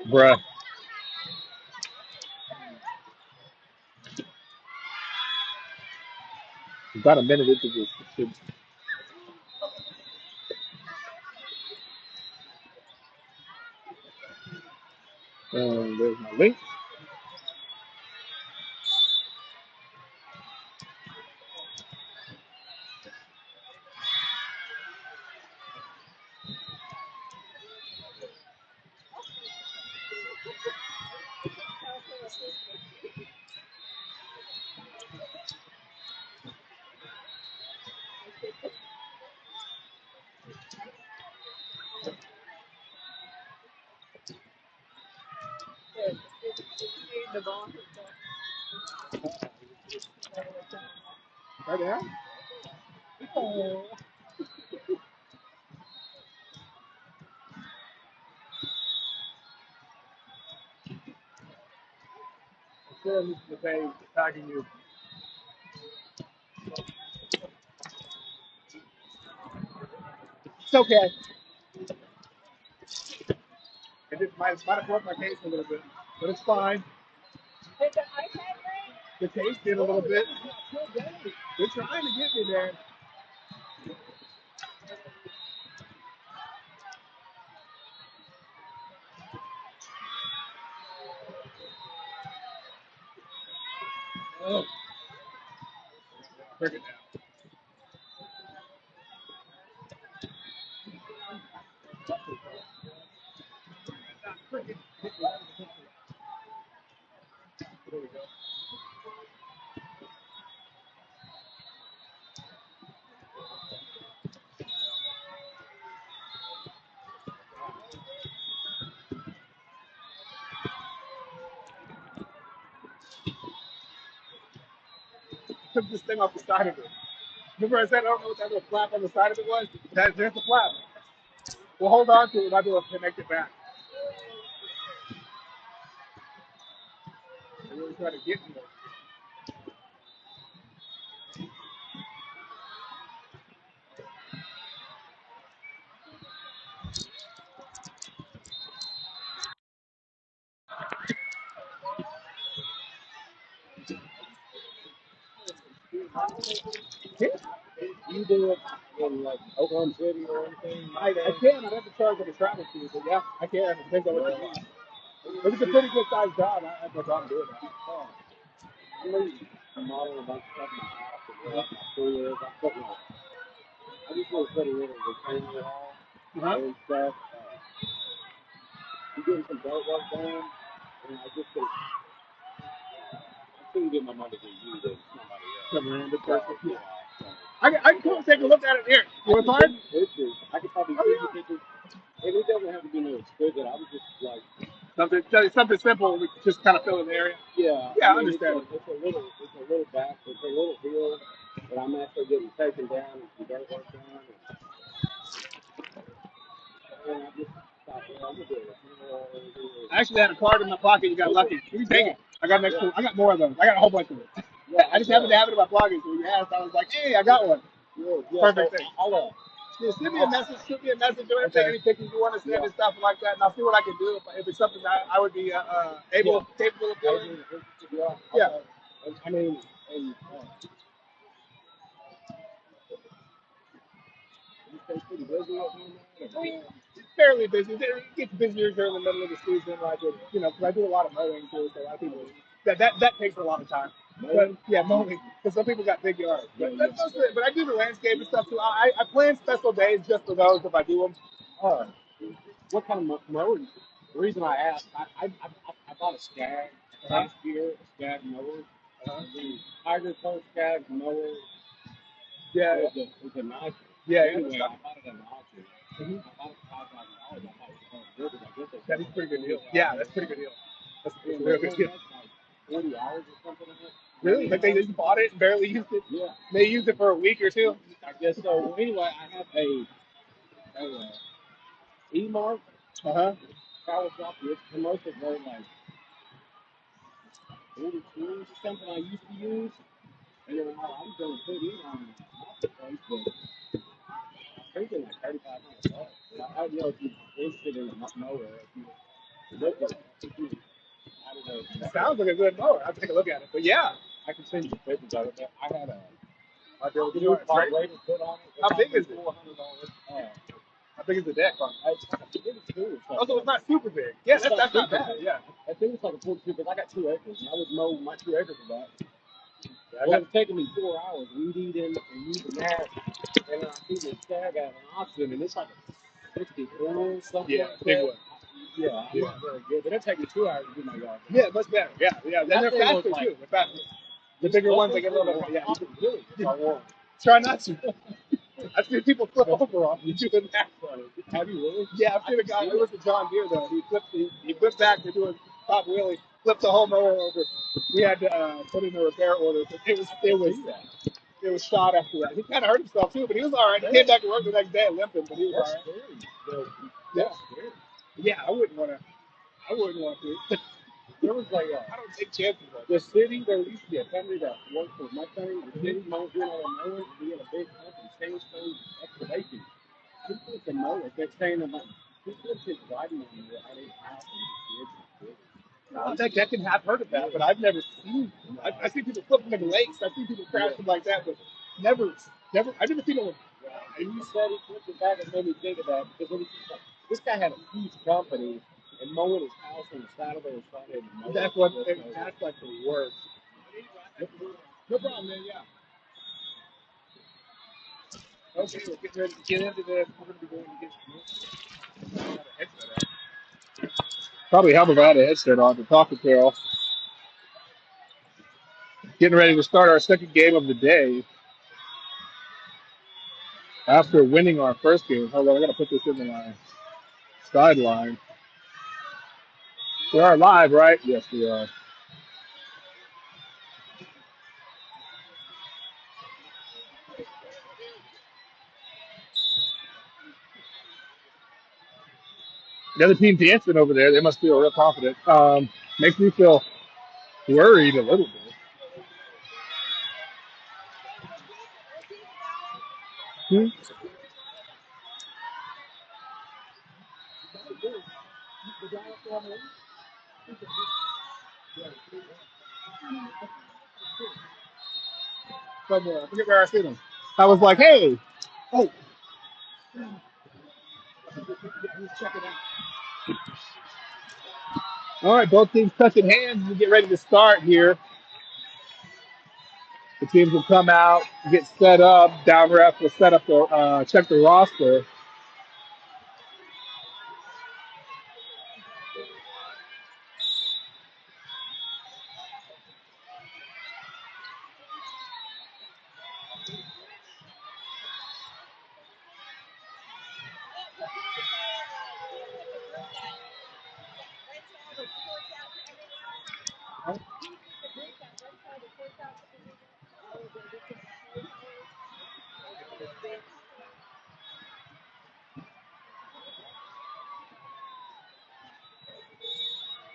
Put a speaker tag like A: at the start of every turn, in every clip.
A: Bruh. About a minute into this. There's my link. Right there. Oh. Still needs to pay tagging you. It's okay. It just might have broke my case a little bit, but it's fine. The case did a little bit. They're trying to get me there. Oh, break it down. There we go. Took this thing off the side of it. Remember I said I don't know what that little flap on the side of it was? There's the flap. We'll hold on to it and I'll be able to connect it back. They're really trying to get me. Yeah.
B: You do it in like Oklahoma City or anything?
A: I can. I'd have to charge them a travel fee, but yeah, I can. It depends on what you want. If it's a pretty good sized job, I have no problem doing that.
B: I'm remodeling a bunch of stuff in my house and where my school is. I just want to put a little retaining wall
A: Uh-huh.
B: and stuff. I'm getting some dirt work done, and I couldn't get my money to use it. Somebody
A: Some
B: else.
A: random
B: So,
A: person.
B: yeah. So,
A: I can come and take a look at it here. You want a card?
B: pictures. I could probably
A: Oh
B: send you
A: yeah.
B: pictures. And it doesn't have to be no exquisite. I was just like,
A: Something simple. We can just kind of fill in the area.
B: yeah, I
A: Yeah, I
B: mean,
A: understand.
B: it's a little back, it's a little hill, but I'm actually getting taken down and some dirt work done, and I just thought, well, I'm gonna do it.
A: I actually had a card in my pocket. You got lucky. You can take
B: Yeah,
A: it. I got next
B: yeah,
A: to. I got more of those. I got a whole bunch of them.
B: yeah,
A: I just happened to have it in my pocket. So when you asked, I was like, hey, I got one.
B: yeah. So
A: Perfect thing. Yeah, send me a message. Shoot me a message or anything, any pictures you want to send
B: yeah,
A: and stuff like that, and I'll see what I can do if it's something that I would be
B: yeah,
A: capable of doing.
B: yeah.
A: Yeah.
B: I mean, and you stay pretty busy at home now.
A: It's fairly busy. It gets busier during the middle of the season, like it, because I do a lot of mowing too. So a lot of people that takes a lot of time. But yeah, mowing because some people got big yards. But that's mostly it. But I do the landscape and stuff too. I plan special days just for those if I do them.
B: Uh, what kind of mower? The reason I asked, I bought a Skag
A: Uh-huh.
B: last year, a Skag mower.
A: Uh-huh.
B: The Tiger Pro Skag mower.
A: Yeah.
B: It's a nice.
A: Yeah.
B: Anyway, I bought it at an auction.
A: Mhm.
B: I bought it for $5,000. I thought it was good, but I guess
A: That is a
B: it's
A: pretty
B: like
A: good deal. Yeah, that's a pretty good
B: $40,000.
A: deal. That's a
B: And
A: real
B: it
A: good
B: only
A: deal.
B: has like 40 hours or something in it.
A: Really? Like they just bought it and barely used it?
B: Yeah,
A: They used it for a week or two?
B: I guess so. Well, anyway, I have a E-Mark
A: Uh-huh.
B: power drop. It's commercial grade, like 42 or something I used to use. And then I was going to put it on marketplace, but I think it's like $3,500. But I don't know if you're interested in a mower. If you, Look at it. I don't know.
A: It sounds like a good mower. I'll take a look at it. But yeah,
B: I can send you pictures of it. But I had a
A: I'll be able to
B: new
A: start trading.
B: carburetor put on it.
A: How big is it?
B: $400.
A: How big is the deck on it?
B: It's like a 42 or
A: Also, it's
B: something.
A: not super big. Yeah,
B: It's
A: that's not
B: super
A: bad.
B: big.
A: Yeah.
B: I think it's like a 42 because I got 2 acres and I would mow my 2 acres of that.
A: Yeah,
B: Well, it's taking me 4 hours weed eating and using that. And then I see this tag at an auction and it's like a 64 something
A: yeah,
B: like
A: big
B: that.
A: one.
B: Yeah, I'm
A: Yeah.
B: not very good. But it'll take me 2 hours to do my yard.
A: Yeah, much better. Yeah, yeah. And
B: That
A: they're
B: thing was
A: faster
B: like
A: too. They're faster. The bigger ones, they get a little bit. Yeah.
B: Really, if I want.
A: Try not to. I've seen people flip over off you doing that.
B: Have you really?
A: Yeah, I've seen a guy. It was a John Deere though. He flipped back to do a top wheelie, flipped the whole mower over. We had to put in a repair order. It was shot after that. He kind of hurt himself too, but he was all right. He came back to work the next day limping, but he was all
B: That's
A: right.
B: scary. So,
A: Yeah,
B: that's scary.
A: yeah. I wouldn't want to. I wouldn't want to.
B: There was like
A: I don't take chances like
B: the
A: that.
B: city. There used to be a company that worked for Mustang. The city mowed doing all the mowing. We had a big company, Sandstone Excavation. He put the mowers. They're saying about people just riding on the at his house and his kids.
A: I think that can have heard of that, but I've never seen. I see people flipping in lakes. I see people crashing like that, but never. I've never seen it.
B: And you said he flipped it back and made me think of that because when he, like, this guy had a huge company and mowing his house on the Saturday or Sunday.
A: That's what. That's like the worst. No problem, man. Yeah. Okay, we're getting ready to get into this. We're going to be going to get a headset on. Probably help if I had a headset on to talk to Carol. Getting ready to start our second game of the day after winning our first game. Hold on, I got to put this in my sideline. We are live, right? Yes, we are. The other team dancing over there. They must feel real confident. Makes me feel worried a little bit. Hmm? Somewhere. I forget where I see them. I was like, hey, oh, check it out. All right, both teams touching hands. We get ready to start here. The teams will come out, get set up. Down ref will set up the check the roster.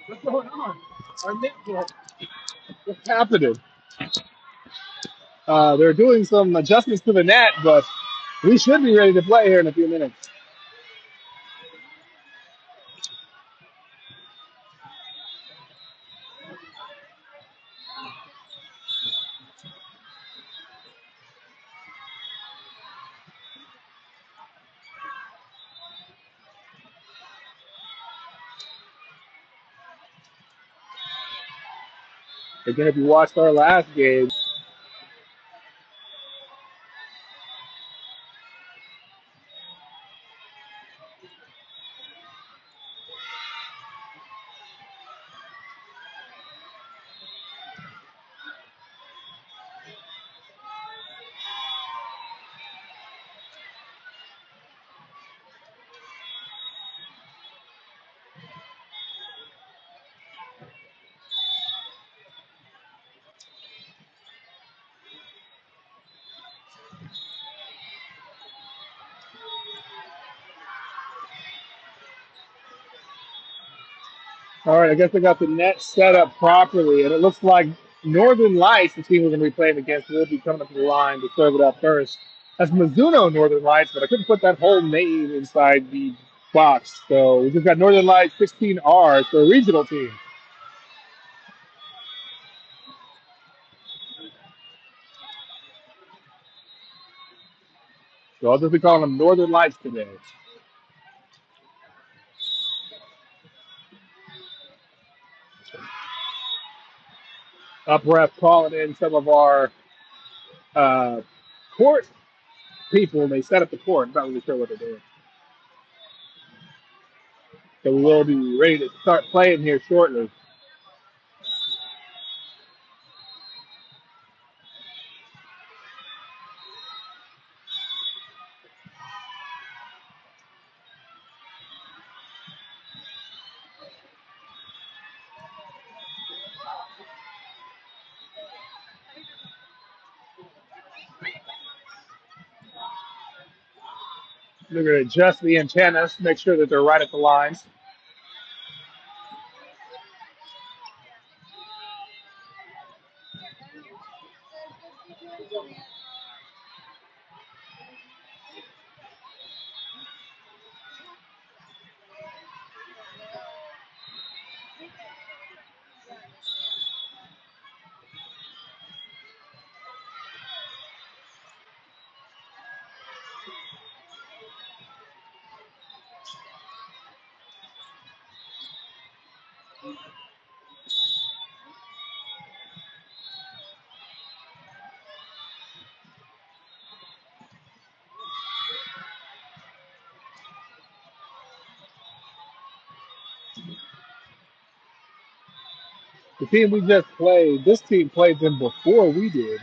A: What's going on? Our network. What's happening? They're doing some adjustments to the net, but we should be ready to play here in a few minutes. Again, if you watched our last game, all right, I guess I got the net set up properly, and it looks like Northern Lights, the team we're going to be playing against, will be coming up to the line to serve it up first. That's Mizuno Northern Lights, but I couldn't put that whole name inside the box. So we just got Northern Lights 16R for a regional team. So I'll just be calling them Northern Lights today. Up ref calling in some of our uh, court people. They set up the court. I'm not really sure what they're doing. So we will be ready to start playing here shortly. They're going to adjust the antennas, make sure that they're right at the lines. The team we just played, this team played them before we did.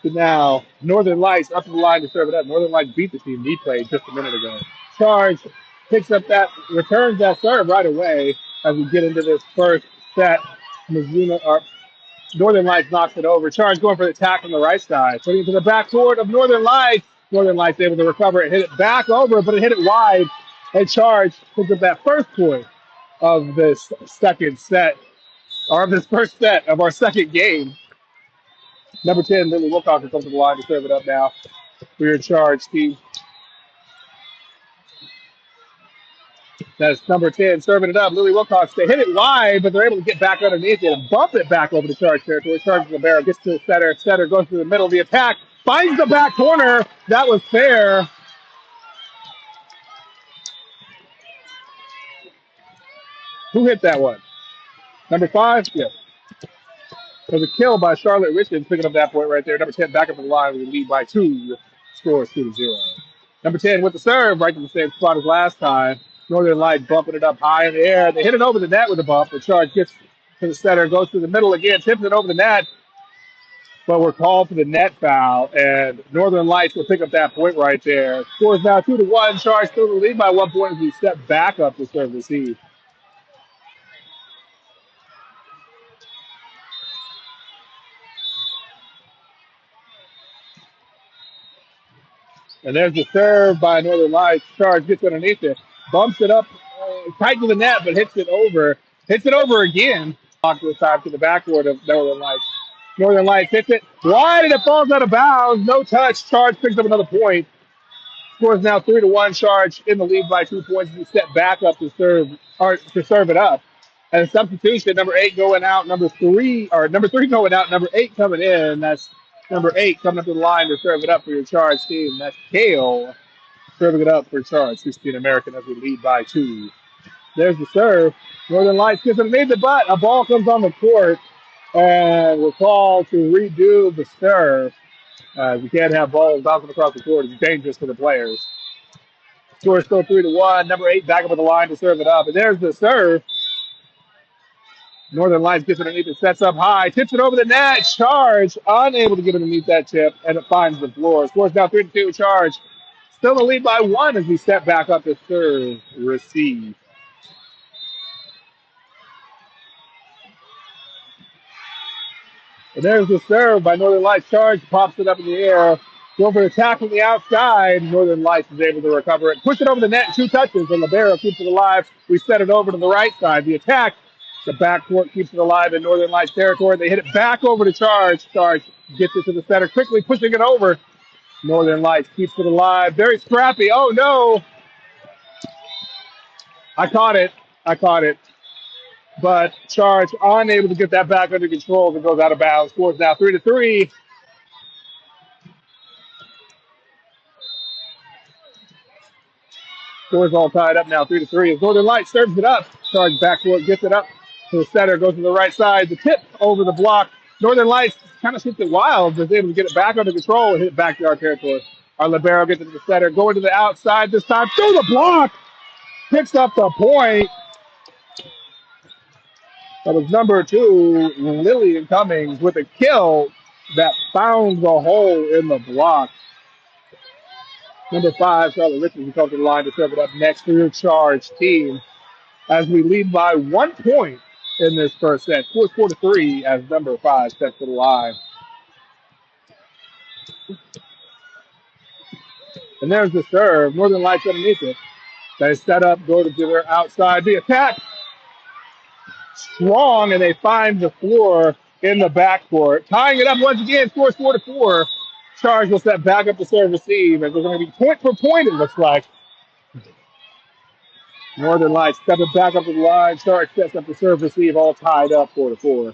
A: So now, Northern Lights up the line to serve it up. Northern Lights beat the team we played just a minute ago. Charge picks up that, returns that serve right away as we get into this first set. Mizuno, or Northern Lights knocks it over. Charge going for the attack on the right side. Putting it to the backboard of Northern Lights. Northern Lights able to recover it, hit it back over, but it hit it wide. And Charge picks up that first point of this second set, or of this first set of our second game. Number 10, Lily Wilcox comes to the line to serve it up now. We're in charge, Steve. That's number 10 serving it up. Lily Wilcox, they hit it wide, but they're able to get back underneath it and bump it back over to charge territory. Charge the barrel, gets to the center. Center goes to the middle of the attack, finds the back corner. That was fair. Who hit that one? Number 5? Yeah. There's a kill by Charlotte Richards picking up that point right there. Number 10 back up the line. We lead by 2. Score is 2-0. Number 10 with the serve right to the same spot as last time. Northern Light bumping it up high in the air. They hit it over the net with a bump. The charge gets to the center, goes to the middle again, tips it over the net. But we're called for the net foul, and Northern Lights will pick up that point right there. Scores now 2-1. Charge still in the lead by 1 point as we step back up to serve the seed. And there's the serve by Northern Lights. Charge gets underneath it, bumps it up tight to the net, but hits it over. Hits it over again. Off to the side to the backboard of Northern Lights. Northern Lights hits it wide and it falls out of bounds. No touch. Charge picks up another point. Scores now 3-1. Charge in the lead by 2 points. We step back up to serve or to serve it up. And substitution, number 8 going out, number 3 going out, number 8 coming in. That's number 8 coming up to the line to serve it up for your Charge team. That's Kale serving it up for Charge, 16 American as we lead by 2. There's the serve. Northern Lights gets underneath the butt. A ball comes on the court, and we're called to redo the serve. You can't have balls bouncing across the court. It's dangerous for the players. Score is still 3-1. Number 8 back up at the line to serve it up. And there's the serve. Northern Lights gets underneath it, sets up high, tips it over the net. Charge unable to get underneath that tip, and it finds the floor. Scores now 3-2. Charge still in the lead by 1 as we step back up to serve, receive. And there's the serve by Northern Lights. Charge pops it up in the air. Go for attack from the outside. Northern Lights is able to recover it. Push it over the net, 2 touches, and Libero keeps it alive. We set it over to the right side. The attack, the backcourt keeps it alive in Northern Lights territory. They hit it back over to Charge. Charge gets it to the center, quickly pushing it over. Northern Lights keeps it alive. Very scrappy. Oh, no. I caught it. I caught it. But Charge unable to get that back under control as it goes out of bounds. Scores now 3-3. Scores all tied up now, 3-3. As Northern Lights serves it up. Charge backcourt gets it up to the center, goes to the right side. The tip over the block. Northern Lights kind of shifts it wild, was able to get it back under control and hit it back to our territory. Our libero gets it to the center, going to the outside this time through the block. Picks up the point. That was number 2, Lillian Cummings, with a kill that found the hole in the block. Number 5, Charlotte Richards, comes to the line to serve it up next for your Charge team. As we lead by 1 point in this first set. Scores 4-3 as number 5 steps to the line. And there's the serve. Northern Lights underneath it. They set up, go to their outside. The attack strong, and they find the floor in the backcourt. Tying it up once again, scores 4-4. Charge will set back up to serve receive, as they're going to be point for point, it looks like. Northern Lights stepping back up to the line. Charge sets up to serve receive, all tied up 4-4.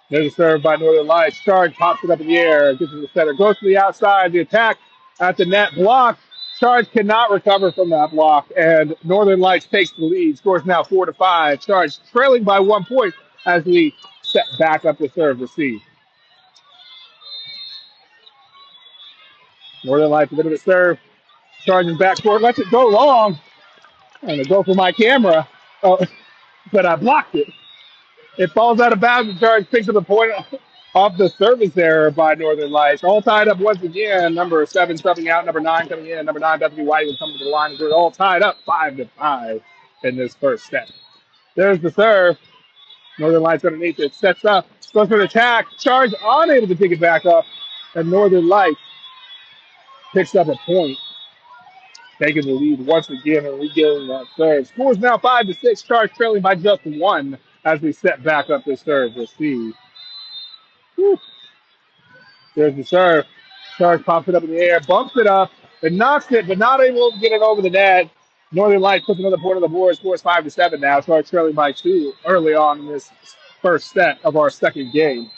A: There's a serve by Northern Lights. Charge pops it up in the air, gets to the center, goes to the outside. The attack at the net block. Charge cannot recover from that block, and Northern Lights takes the lead. Scores now 4-5. Charge trailing by 1 point as we set back up to serve receive. Northern Lights a bit of a serve. Charging backcourt, lets it go long. I'm going to go for my camera, but I blocked it. It falls out of bounds and Charge picks up a point off the service error by Northern Lights. All tied up once again. Number 7 subbing out, number 9 coming in. Number 9, Bethany White, will come to the line. We're all tied up 5-5 in this first set. There's the serve. Northern Lights underneath it. Sets up. Goes for an attack. Charge unable to pick it back up. And Northern Lights picks up a point. Taking the lead once again and regaining that serve. Scores now 5-6. Charge trailing by just 1 as we set back up this serve. We'll see. Whew. There's the serve. Charge pops it up in the air, bumps it up, and knocks it, but not able to get it over the net. Northern Lights puts another point on the board. Scores 5-7 now. Charge trailing by 2 early on in this first set of our second game.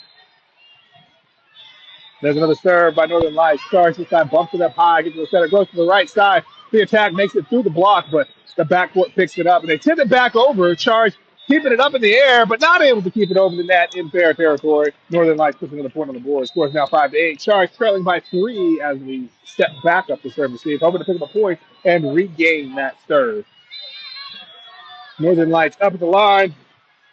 A: There's another serve by Northern Lights. Charge this time bumps it up high, gets to the center, goes to the right side. The attack makes it through the block, but the backcourt picks it up, and they tip it back over. Charge keeping it up in the air, but not able to keep it over the net in fair territory. Northern Lights puts another point on the board. Scores now 5-8. Charge trailing by 3 as we step back up to serve receive, hoping to pick up a point and regain that serve. Northern Lights up at the line.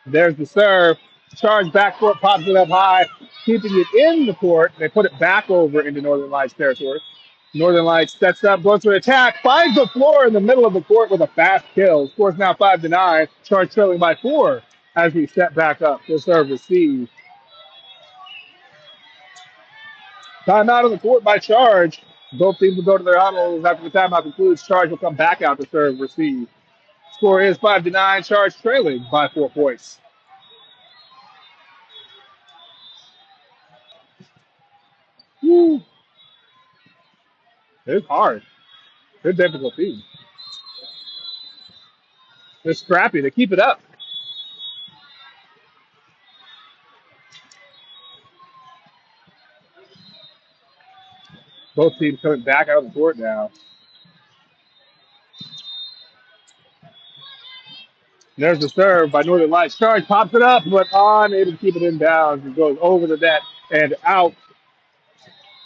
A: There's the serve. Charge backcourt, pops it up high, keeping it in the court. They put it back over into Northern Lights territory. Northern Lights sets up, goes for an attack, finds the floor in the middle of the court with a fast kill. Scores now 5-9. Charge trailing by 4 as we step back up to serve receive. Timeout on the court by Charge. Both teams will go to their huddles after the timeout concludes. Charge will come back out to serve receive. Score is 5-9. Charge trailing by 4 points. Woo. It's hard. They're difficult teams. They're scrappy. They keep it up. Both teams coming back out of the court now. There's the serve by Northern Lights. Charge pops it up, but unable to keep it in bounds. It goes over the net and out.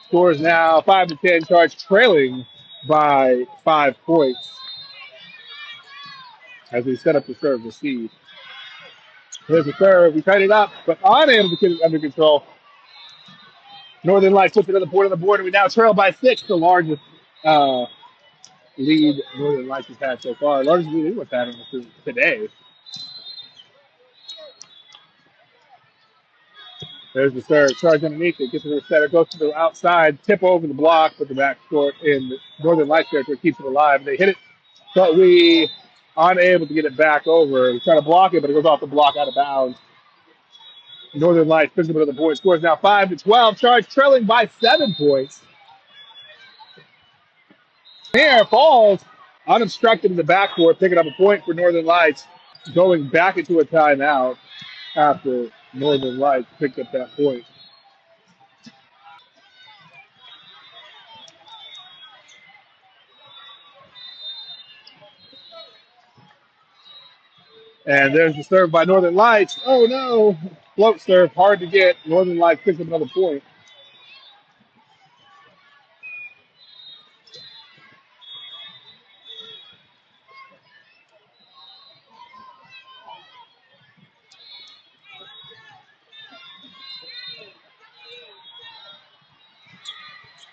A: Scores now 5-10. Charge trailing by 5 points as we set up the serve receive. Here's the serve. We tied it up, but unable to keep it under control. Northern Lights puts another point on the board, and we now trail by 6, the largest lead Northern Lights has had so far. Largest lead anyone's had today. There's the serve. Charge underneath it. Gets to the center. Goes to the outside. Tip over the block, but the back court in Northern Lights territory keeps it alive. They hit it, but we unable to get it back over. We try to block it, but it goes off the block out of bounds. Northern Lights picks up another point. Scores now 5-12. Charge trailing by 7 points. Here falls unobstructed in the backcourt, picking up a point for Northern Lights, going back into a timeout after Northern Lights picked up that point. And there's the serve by Northern Lights. Oh no! Float serve, hard to get. Northern Lights picks up another point.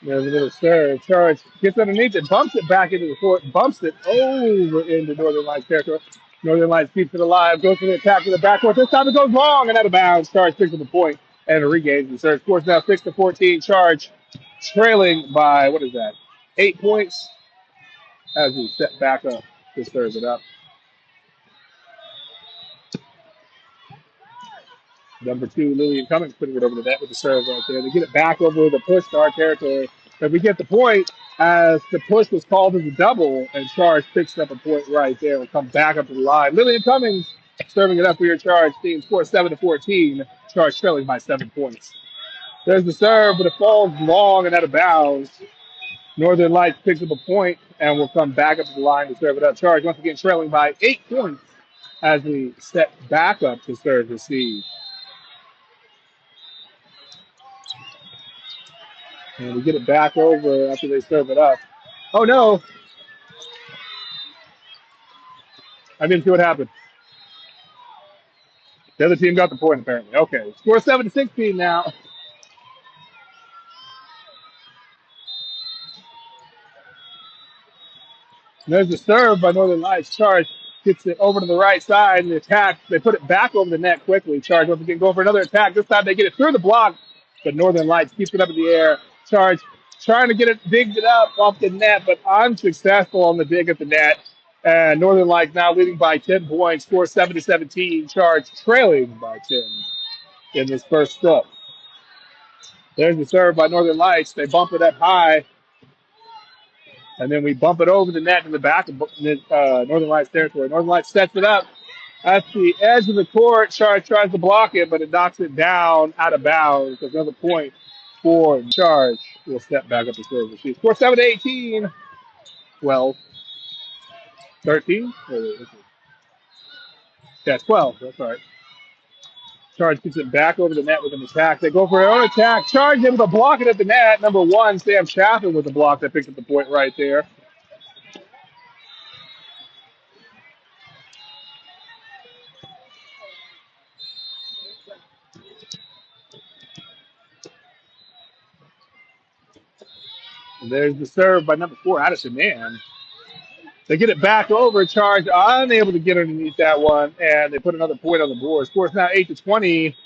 A: There's another serve. Charge gets underneath it, bumps it back into the court, bumps it over into Northern Lights territory. Northern Lights keeps it alive, goes for the attack to the backcourt. This time it goes long and out of bounds. Charge picks up a point and regains the serve. Scores now 6-14. Charge trailing by, what is that, 8 points as we set back up to serve it up. Number 2, Lillian Cummings putting it over the net with the serve right there. They get it back over the push to our territory. But we get the point as the push was called as a double, and Charge picks up a point right there. We'll come back up to the line. Lillian Cummings serving it up for your Charge team. Score 7-14. Charge trailing by 7 points. There's the serve, but it falls long and out of bounds. Northern Lights picks up a point, and we'll come back up to the line to serve it up. Charge once again trailing by 8 points as we set back up to serve receive. And we get it back over after they serve it up. Oh, no. I didn't see what happened. The other team got the point, apparently. Okay. Score 7-16 now. And there's the serve by Northern Lights. Charge gets it over to the right side, and the attack, they put it back over the net quickly. Charge once again go for another attack. This time they get it through the block, but Northern Lights keeps it up in the air. Charge trying to get it, digged it up off the net, but unsuccessful on the dig at the net. And Northern Lights now leading by 10 points, score 7-17. Charge trailing by 10 in this first step. There's the serve by Northern Lights. They bump it up high, and then we bump it over the net in the back of Northern Lights territory. Northern Lights sets it up at the edge of the court. Charge tries to block it, but it knocks it down out of bounds. There's another point for Charge. We'll step back up to serve. She scores 7-18. 12. 13? Yeah, 12. That's right. Charge gets it back over the net with an attack. They go for their own attack. Charge able to block it at the net. Number 1, Sam Chaffin with the block that picks up the point right there. And there's the serve by number 4, Addison Mann. They get it back over. Charge unable to get underneath that one, and they put another point on the board. Scores now 8-20.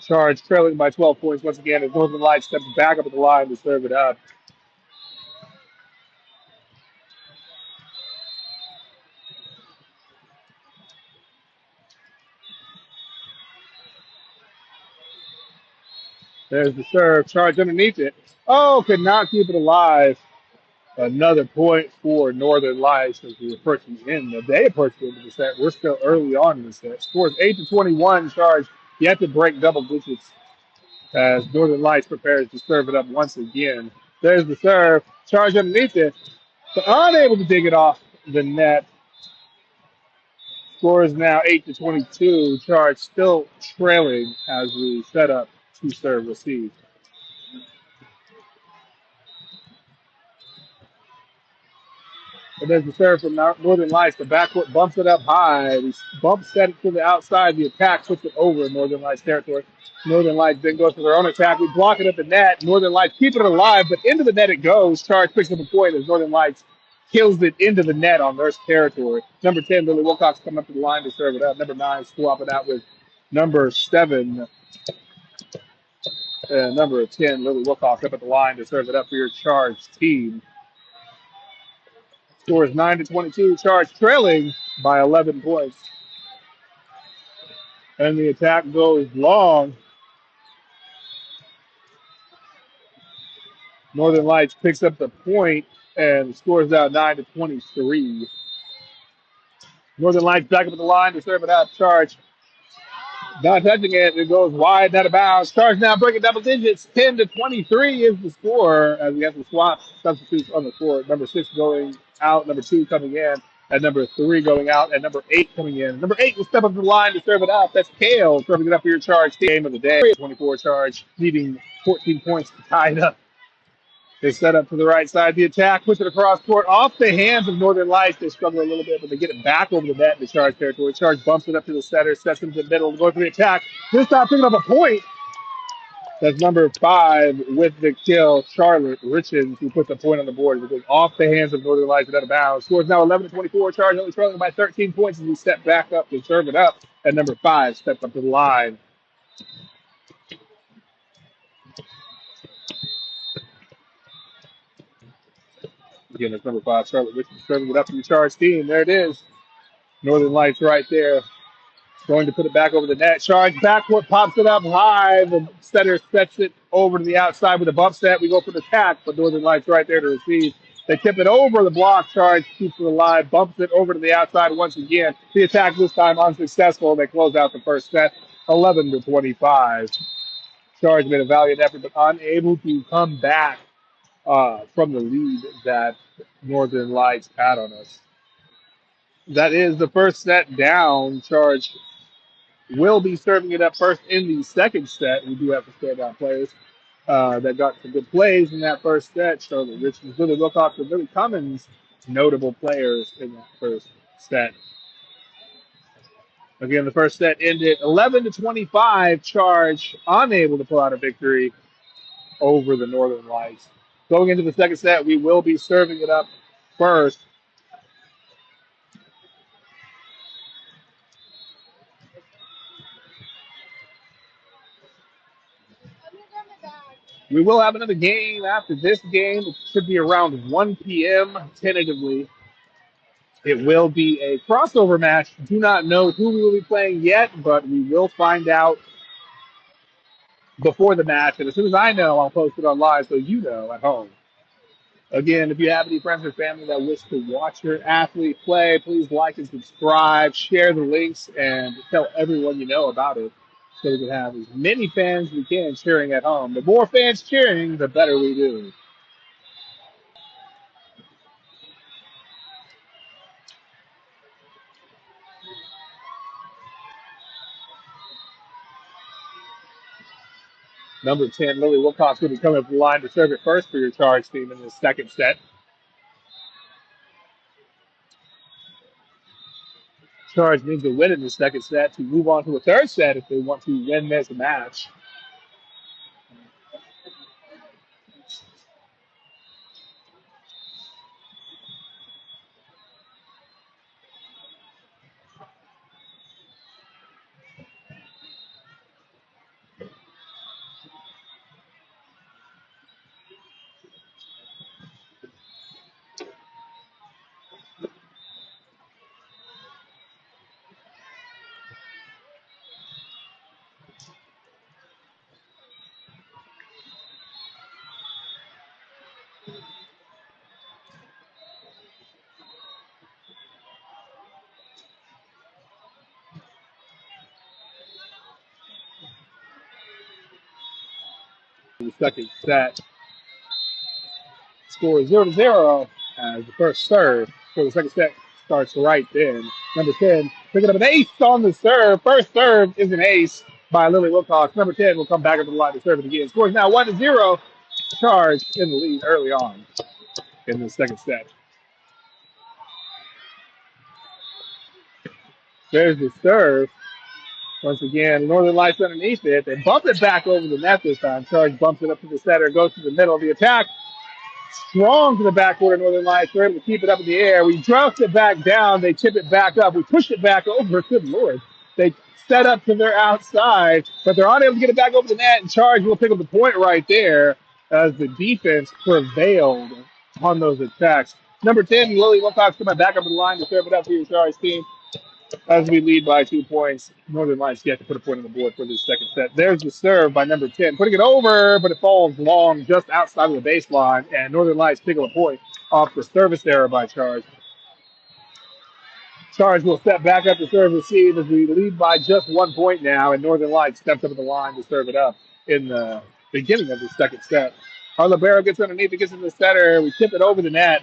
A: Charge trailing by 12 points once again as Northern Lights steps back up at the line to serve it up. There's the serve. Charge underneath it. Oh, could not keep it alive. Another point for Northern Lights as we approach the end. They approach the end of the set. We're still early on in the set. Scores 8-21. Charge yet to break double digits as Northern Lights prepares to serve it up once again. There's the serve. Charge underneath it, but unable to dig it off the net. Score is now 8-22. Charge still trailing as we set up to serve receive. And there's the serve from Northern Lights. The backcourt bumps it up high. We bump set it to the outside. The attack puts it over in Northern Lights territory. Northern Lights then goes for their own attack. We block it at the net. Northern Lights keep it alive, but into the net it goes. Charge picks up a point as Northern Lights kills it into the net on their territory. Number 10, Lily Wilcox coming up to the line to serve it up. Number 9, swap it out with Number 7 and number 10, Lily Wilcox, up at the line to serve it up for your Charge team. Score is 9-22. Charge trailing by 11 points. And the attack goes long. Northern Lights picks up the point and scores out 9-23. Northern Lights back up at the line to serve it out. Charge not touching it. It goes wide, out of bounds. Charge now breaking double digits. 10-23 is the score as we have to swap substitutes on the court. Number 6 going out, number 2 coming in, and number 3 going out, and number 8 coming in. Number 8 will step up to the line to serve it out. That's Kale serving it up for your Charge game of the day. 24 Charge, needing 14 points to tie it up. They set up to the right side. The attack, push it across court, off the hands of Northern Lights. They struggle a little bit, but they get it back over the net in the Charge territory. Charge bumps it up to the center, sets them to the middle, going for the attack. This time picking up a point. That's number 5 with the kill, Charlotte Richens, who puts a point on the board. It goes off the hands of Northern Lights and out of bounds. Scores now 11-24. Charge only trailing by 13 points as we step back up to serve it up. And number 5 steps up to the line. Again, that's number 5, Charlotte Richens, serving it up to the Charge team. There it is. Northern Lights right there. Going to put it back over the net. Charge backcourt, pops it up high. The setter sets it over to the outside with a bump set. We go for the attack, but Northern Lights right there to receive. They tip it over the block. Charge keeps it alive, bumps it over to the outside once again. The attack this time unsuccessful. They close out the first set, 11-25. Charge made a valiant effort, but unable to come back from the lead that Northern Lights had on us. That is the first set down. Charge will be serving it up first in the second set. We do have to stand out players that got some good plays in that first set. Charlotte Richens, Billy Wilcox, and Billy Cummins, notable players in that first set. Again, the first set ended 11-25. Charge unable to pull out a victory over the Northern Lights. Going into the second set, we will be serving it up first. We will have another game after this game. It should be around 1 p.m. tentatively. It will be a crossover match. Do not know who we will be playing yet, but we will find out before the match. And as soon as I know, I'll post it online so you know at home. Again, if you have any friends or family that wish to watch your athlete play, please like and subscribe, share the links, and tell everyone you know about it so we can have as many fans as we can cheering at home. The more fans cheering, the better we do. Number 10, Lily Wilcox will be coming up the line to serve it first for your Charge team in the second set. Charge needs to win in the second set to move on to a third set if they want to win this match. The second set score is 0-0 as the first serve for the second set starts right then. Number 10 picking up an ace on the serve. First serve is an ace by Lily Wilcox. Number 10 will come back up to the line to serve it again. Score is now 1-0. Charge in the lead early on in the second set. There's the serve. Once again, Northern Lights underneath it. They bump it back over the net this time. Charge bumps it up to the center, goes to the middle of the attack. Strong to the backcourt of Northern Lights. They're able to keep it up in the air. We dropped it back down. They tip it back up. We pushed it back over. Good Lord. They set up to their outside, but they're unable to get it back over the net, and Charge will pick up the point right there as the defense prevailed on those attacks. Number 10, Lily Wilcox coming back up the line to serve it up for your Charge team. As we lead by 2 points, Northern Lights yet to put a point on the board for this second set. There's the serve by number 10, putting it over, but it falls long just outside of the baseline, and Northern Lights pick up a point off the service error by Charge. Charge will step back up to serve receive as we lead by just 1 point now, and Northern Lights steps up to the line to serve it up in the beginning of the second set. Our libero gets underneath, it gets in the center, we tip it over the net.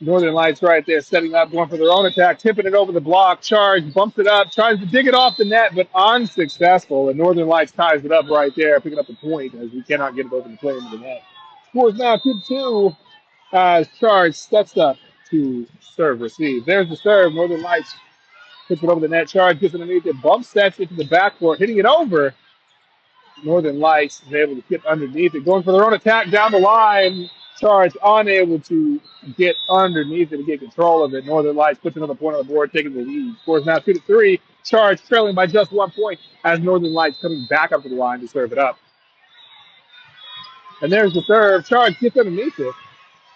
A: Northern Lights right there setting up, going for their own attack, tipping it over the block. Charge bumps it up, tries to dig it off the net, but unsuccessful. And Northern Lights ties it up right there, picking up the point as we cannot get it over the play into the net. Scores now 2-2 as Charge steps up to serve receive. There's the serve. Northern Lights puts it over the net. Charge gets underneath it, bump sets into the backcourt, hitting it over. Northern Lights is able to get underneath it, going for their own attack down the line. Charge unable to get underneath it and get control of it. Northern Lights puts another point on the board, taking the lead. Scores now 2-3. Charge trailing by just 1 point as Northern Lights coming back up to the line to serve it up. And there's the serve. Charge gets underneath it,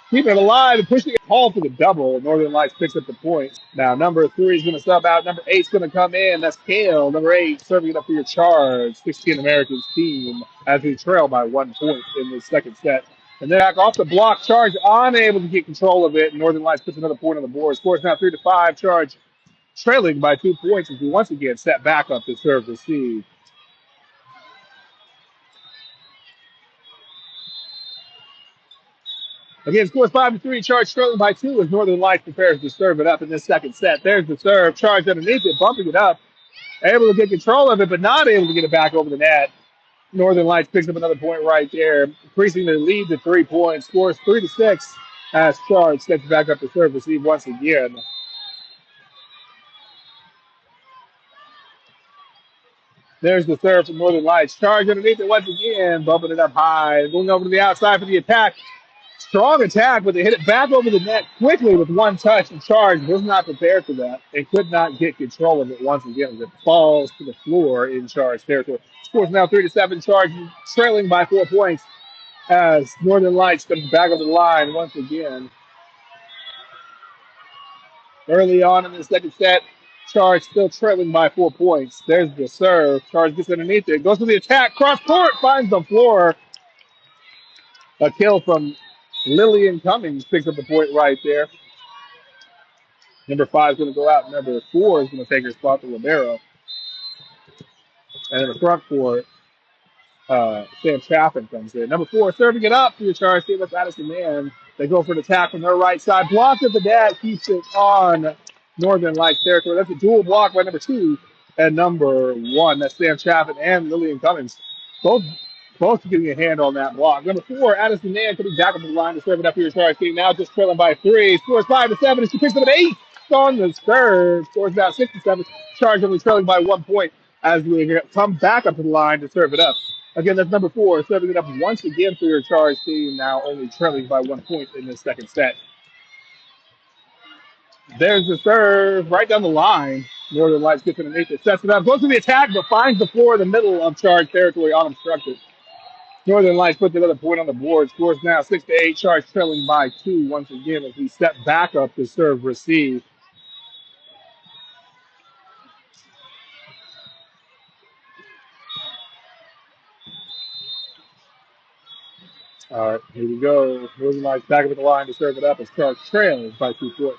A: keeping it alive and pushing it home for the double. Northern Lights picks up the points. Now, number 3 is going to sub out. Number 8 is going to come in. That's Kale. Number 8 serving it up for your Charge. 16 Americans team as we trail by 1 point in the second set. And then back off the block. Charge unable to get control of it. Northern Lights puts another point on the board. Scores now 3-5. Charge trailing by 2 points as we once again set back up to serve receive. Again, scores 5-3. Charge trailing by 2 as Northern Lights prepares to serve it up in this second set. There's the serve. Charge underneath it, bumping it up. Able to get control of it, but not able to get it back over the net. Northern Lights picks up another point right there, increasing their lead to 3 points. Scores 3-6 as Charge steps back up to serve receive once again. There's the serve from Northern Lights. Charge underneath it once again, bumping it up high, going over to the outside for the attack. Strong attack, but they hit it back over the net quickly with one touch, and Charge was not prepared for that and could not get control of it once again as it falls to the floor in Charge territory. Scores now 3-7. Charge trailing by 4 points as Northern Lights comes back over the line once again. Early on in the second set, Charge still trailing by 4 points. There's the serve. Charge gets underneath it, goes for the attack, cross court, finds the floor. A kill from Lillian Cummings picks up the point right there. Number 5 is going to go out. Number 4 is going to take her spot to Romero. And in the front court, Sam Chaffin comes in. Number 4 serving it up for your Charge team. That's Addison Mann. They go for an attack from their right side. Blocked at the net. Keeps it on Northern Lights territory. That's a dual block by number 2 and number 1. That's Sam Chaffin and Lillian Cummings. Both getting a hand on that block. Number 4, Addison Mann coming back up the line to serve it up here. Charge team now just trailing by 3. Scores 5-7 and she picks up an 8 on the serve. Scores now 6-7. Charge only trailing by 1 point as we come back up to the line to serve it up. Again, that's number 4 serving it up once again for your Charge team, now only trailing by 1 point in this second set. There's the serve right down the line. Northern Lights gets underneath it, sets it up, goes to the attack, but finds the floor in the middle of Charge territory unobstructed. Northern Lights puts another point on the board. Scores now 6-8. Charge trailing by 2 once again as we step back up to serve receive. All right, here we go. Northern Lights back up at the line to serve it up as Charge trails by 2 points.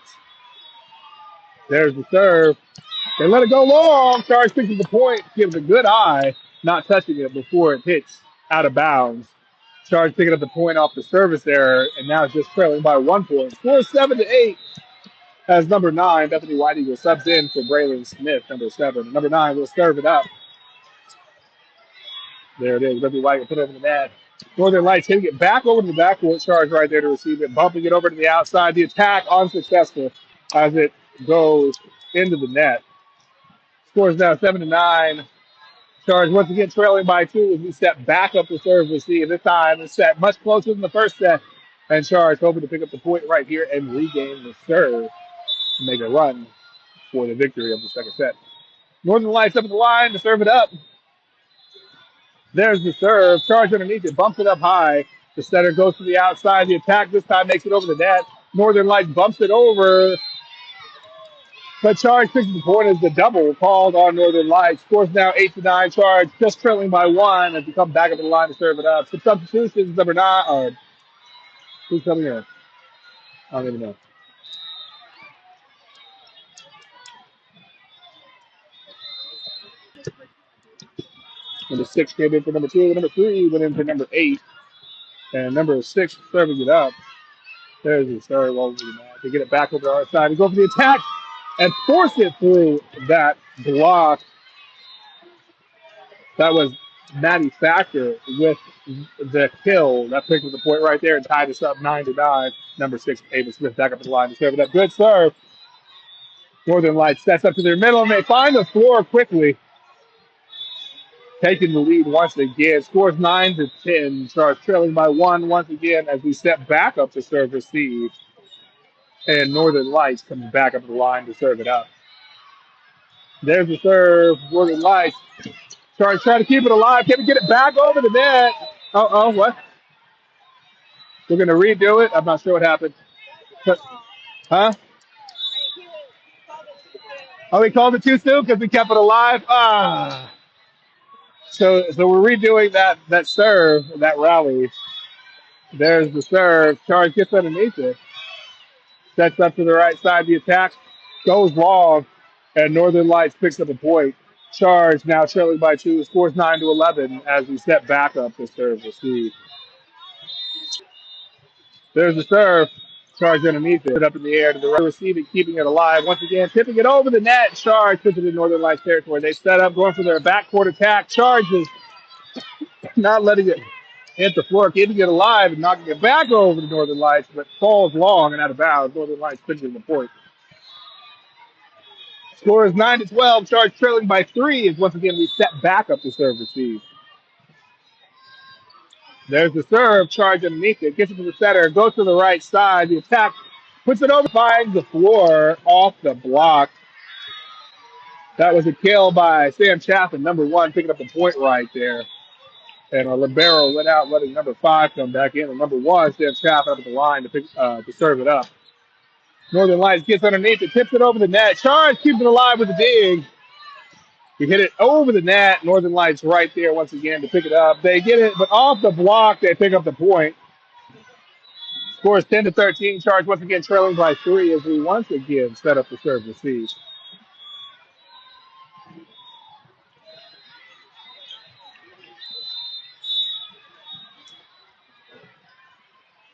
A: There's the serve. They let it go long. Charge picks up the point, gives a good eye, not touching it before it hits out of bounds. Charge picking up the point off the service error, and now it's just trailing by 1 point. Scores 7-8 as number 9, Bethany White Eagle, subs in for Braylon Smith, number 7. Number 9 will serve it up. There it is. Bethany White will put it over the net. Northern Lights hitting it back over to the backcourt. Charge right there to receive it, bumping it over to the outside. The attack unsuccessful as it goes into the net. Scores now 7-9. Charge once again trailing by 2 as we step back up to serve receive. This time it's set much closer than the first set. And Charge hoping to pick up the point right here and regain the serve to make a run for the victory of the second set. Northern Lights up at the line to serve it up. There's the serve. Charge underneath it. Bumps it up high. The setter goes to the outside. The attack this time makes it over the net. Northern Lights bumps it over. But Charge picks the point as the double called on Northern Lights. Scores now 8-9. Charge just trailing by 1 as they come back up to the line to serve it up. Some substitutions, number 9. Who's coming in? I don't even know. Number 6 came in for number 2. Number 3 went in for number 8. And number 6 serving it up. There's the serve over the mat. They get it back over to our side. They go for the attack and force it through that block. That was Matty Factor with the kill. That picked up the point right there and tied us up 9-9. Number 6, Ava Smith, back up the line to serve it up. Good serve. Northern Lights sets up to their middle, and they find the floor quickly. Taking the lead once again. Scores 9-10. Starts trailing by 1 once again as we step back up to serve receive. And Northern Lights comes back up to the line to serve it up. There's the serve. Northern Lights trying to keep it alive. Can we get it back over the net? What? We're going to redo it. I'm not sure what happened. But, huh? Oh, we called it too soon because we kept it alive? So we're redoing that serve, that rally. There's the serve. Charge gets underneath it. Sets up to the right side. The attack goes long, and Northern Lights picks up a point. Charge now trailing by 2, scores 9-11 as we step back up to serve receive. There's the serve. Charge underneath it, up in the air to the right, receiving, keeping it alive. Once again, tipping it over the net. Charge puts it in Northern Lights territory. They set up, going for their backcourt attack. Charge is not letting it hit the floor, keeping it alive and knocking it back over to Northern Lights, but falls long and out of bounds. Northern Lights finishing the point. Score is 9-12. Charge trailing by 3 as once again we set back up to serve receive. There's the serve. Charge underneath it. Gets it to the center. Goes to the right side. The attack puts it over. Finds the floor off the block. That was a kill by Sam Chaffin, number 1, picking up the point right there. And our libero went out, letting number 5 come back in. And number 1, Sam Chaffin up at the line to serve it up. Northern Lights gets underneath it, tips it over the net. Charge keeps it alive with the dig. We hit it over the net. Northern Lights right there once again to pick it up. They get it, but off the block, they pick up the point. Scores 10-13. Charge once again trailing by 3 as we once again set up the serve receive.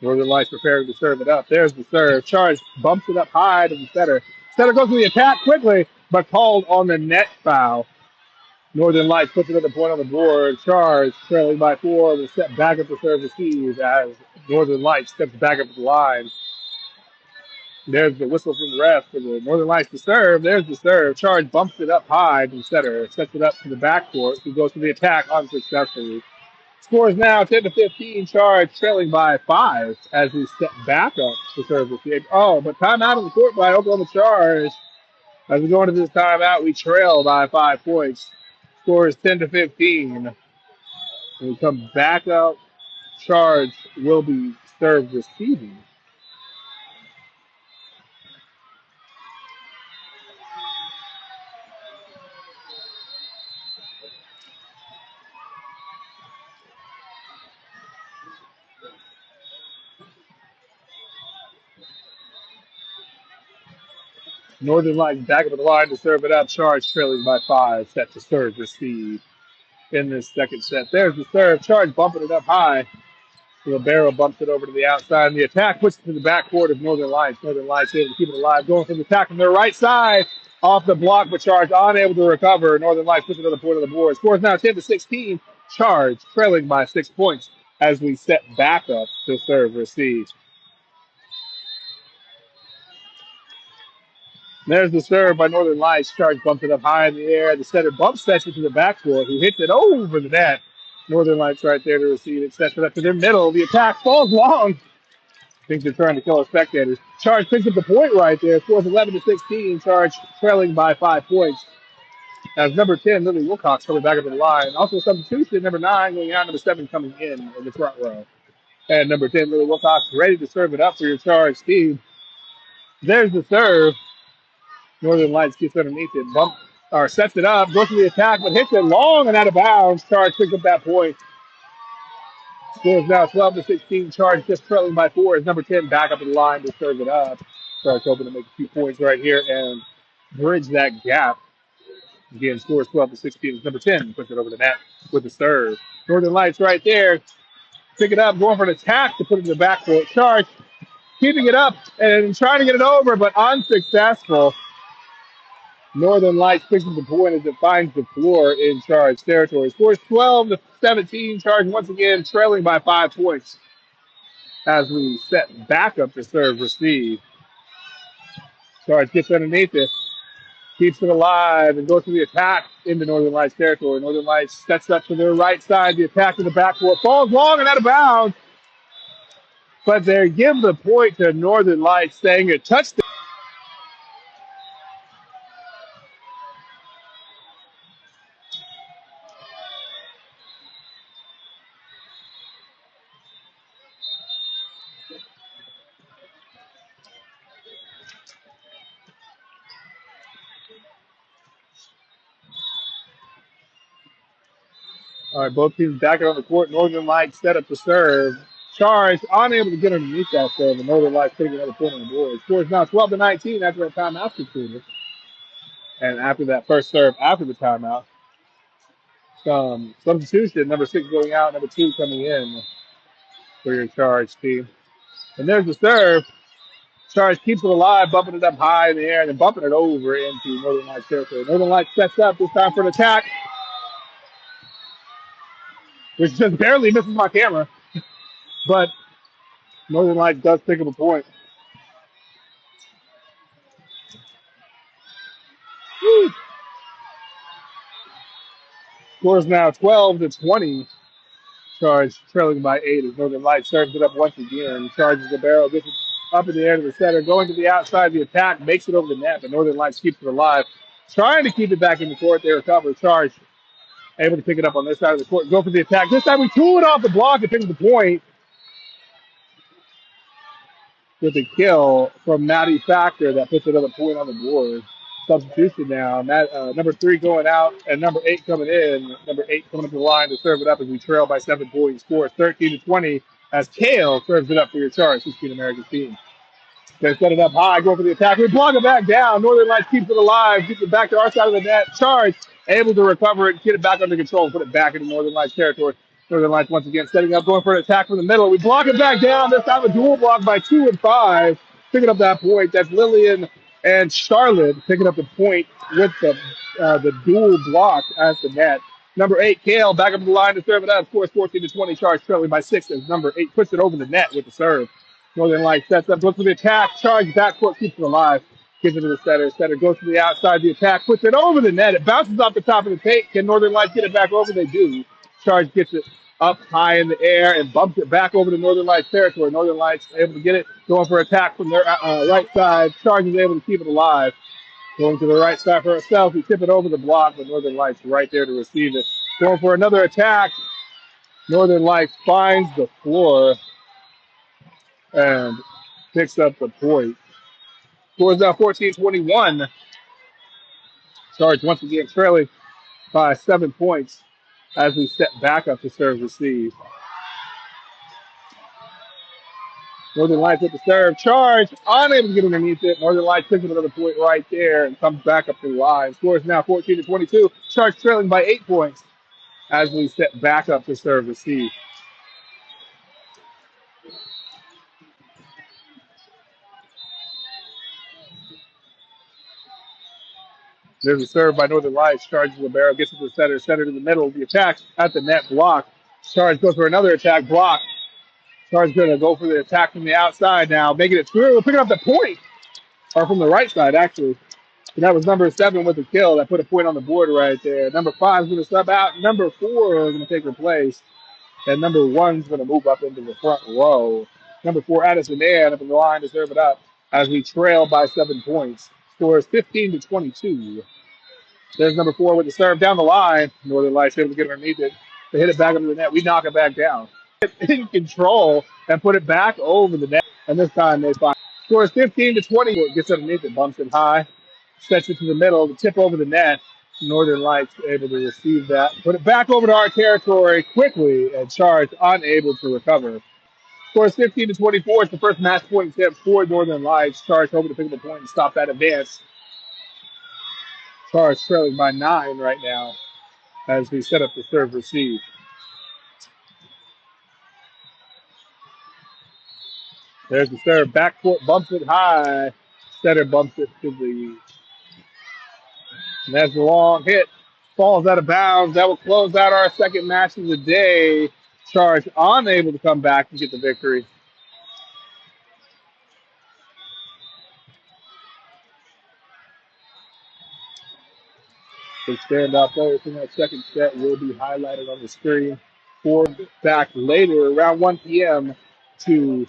A: Northern Lights preparing to serve it up. There's the serve. Charge bumps it up high to the setter. Setter goes to the attack quickly, but called on the net foul. Northern Lights puts another point on the board. Charge trailing by 4 will step back up to serve receive as Northern Lights steps back up the line. There's the whistle from the ref for the Northern Lights to serve. There's the serve. Charge bumps it up high to the setter. Sets it up to the backcourt. Who goes to the attack unsuccessfully. Scores now 10-15. Charge trailing by 5 as we step back up to serve receive. Oh, but timeout on the court by Oklahoma Charge. As we go into this timeout, we trail by 5 points. Scores 10-15. When we come back up, Charge will be served receiving. Northern Lights back up at the line to serve it up. Charge trailing by 5, set to serve receive in this second set. There's the serve. Charge bumping it up high. Libero bumps it over to the outside. And the attack puts it to the backcourt of Northern Lights. Northern Lights able to keep it alive. Going for the attack from their right side. Off the block, but Charge unable to recover. Northern Lights puts another point on the board. Scores now 10-16. Charge trailing by 6 points as we set back up to serve receive. There's the serve by Northern Lights. Charge bumps it up high in the air. The setter bump sets it to the backcourt, who hits it over the net. Northern Lights right there to receive it. Sets it up to their middle. The attack falls long. I think they're trying to kill our spectators. Charge picks up the point right there. Scores 11-16. Charge trailing by 5 points. As number 10, Lily Wilcox coming back up the line. Also substitution, number 9 going out, number 7 coming in the front row. And number 10, Lily Wilcox ready to serve it up for your Charge team. There's the serve. Northern Lights gets underneath it, or sets it up, goes to the attack, but hits it long and out of bounds. Charge picks up that point. Scores now 12-16. Charge just trailing by 4 as number 10 back up in the line to serve it up. Charge hoping to make a few points right here and bridge that gap. Again, scores 12-16 as number 10 puts it over the net with the serve. Northern Lights right there. Pick it up, going for an attack to put it in the backcourt. Charge keeping it up and trying to get it over, but unsuccessful. Northern Lights picks up the point as it finds the floor in Charge territory. Scores 12-17. Charge once again trailing by 5 points as we set back up to serve receive. Charge gets underneath it, keeps it alive, and goes to the attack into Northern Lights territory. Northern Lights sets up to their right side. The attack to the backcourt falls long and out of bounds, but they give the point to Northern Lights, saying a touchdown. All right, both teams back on the court. Northern Lights set up the serve. Charge unable to get underneath that serve, and Northern Lights putting another point on the board. Scores now 12-19 after a timeout concluded. And after that first serve, after the timeout, some substitution. Number 6 going out, number 2 coming in for your Charge team. And there's the serve. Charge keeps it alive, bumping it up high in the air, and then bumping it over into Northern Lights territory. Northern Lights sets up this time for an attack, which just barely misses my camera. But Northern Lights does pick up a point. Woo. Scores now 12-20. Charge trailing by 8 as Northern Lights serves it up once again. Charges the barrel, gets it up in the air to the center, going to the outside. The attack makes it over the net, but Northern Lights keeps it alive. Trying to keep it back in the court. They recover. Charge able to pick it up on this side of the court. Go for the attack. This time we tool it off the block and pick up the point with a kill from Maddie Factor that puts another point on the board. Substitution now. Number 3 going out and number 8 coming in. Number 8 coming up the line to serve it up as we trail by 7 points. Scores 13-20 as Kale serves it up for your Charge, 16 American team. They set it up high, go for the attack. We block it back down. Northern Lights keeps it alive, keeps it back to our side of the net. Charge able to recover it, get it back under control, put it back into Northern Lights territory. Northern Lights once again setting up, going for an attack from the middle. We block it back down. This time a dual block by 2 and 5. Picking up that point. That's Lillian and Charlotte picking up the point with the dual block at the net. Number 8, Kale, back up the line to serve it up. Scores 14-20. Charge trailing by 6 as number 8 puts it over the net with the serve. Northern Lights sets up, goes for the attack. Charge backcourt, keeps it alive. Gives it to the setter. Setter goes to the outside. The attack puts it over the net. It bounces off the top of the tape. Can Northern Lights get it back over? They do. Charge gets it up high in the air and bumps it back over to Northern Lights territory. Northern Lights able to get it, going for attack from their right side. Charge is able to keep it alive. Going to the right side for herself. We tip it over the block, but Northern Lights right there to receive it. Going for another attack. Northern Lights finds the floor and picks up the point. Scores now 14-21. Charge once again trailing by 7 points as we set back up to serve receive. Northern Lights with the serve. Charge unable to get underneath it. Northern Lights picks up another point right there and comes back up to the line. Scores now 14-22. Charge trailing by 8 points as we set back up to serve receive. There's a serve by Northern Lights. Charges the barrel, gets it to the center. Center to the middle. The attack at the net, block. Charge goes for another attack, block. Charge going to go for the attack from the outside now, making it through, picking up the point. Or from the right side, actually. And that was number 7 with the kill. That put a point on the board right there. Number 5 is going to sub out. Number 4 is going to take her place. And number 1 is going to move up into the front row. Number 4, Addison Ann up in the line to serve it up as we trail by 7 points. Scores 15-22. There's number 4 with the serve down the line. Northern Lights able to get underneath it. They hit it back under the net. We knock it back down. In control and put it back over the net. And this time they find scores 15-20. Gets underneath it, bumps it high, sets it to the middle, the tip over the net. Northern Lights able to receive that, put it back over to our territory quickly, and Charge unable to recover. Scores 15-24. It's the first match point attempt for Northern Lights. Charge hoping to pick up a point and stop that advance. Charge trailing by 9 right now as we set up the serve receive. There's the serve. Backcourt bumps it high. Setter bumps it to the. And that's a long hit. Falls out of bounds. That will close out our second match of the day. Charge unable to come back and get the victory. The standout players from that second set will be highlighted on the screen. For back later around 1 p.m. to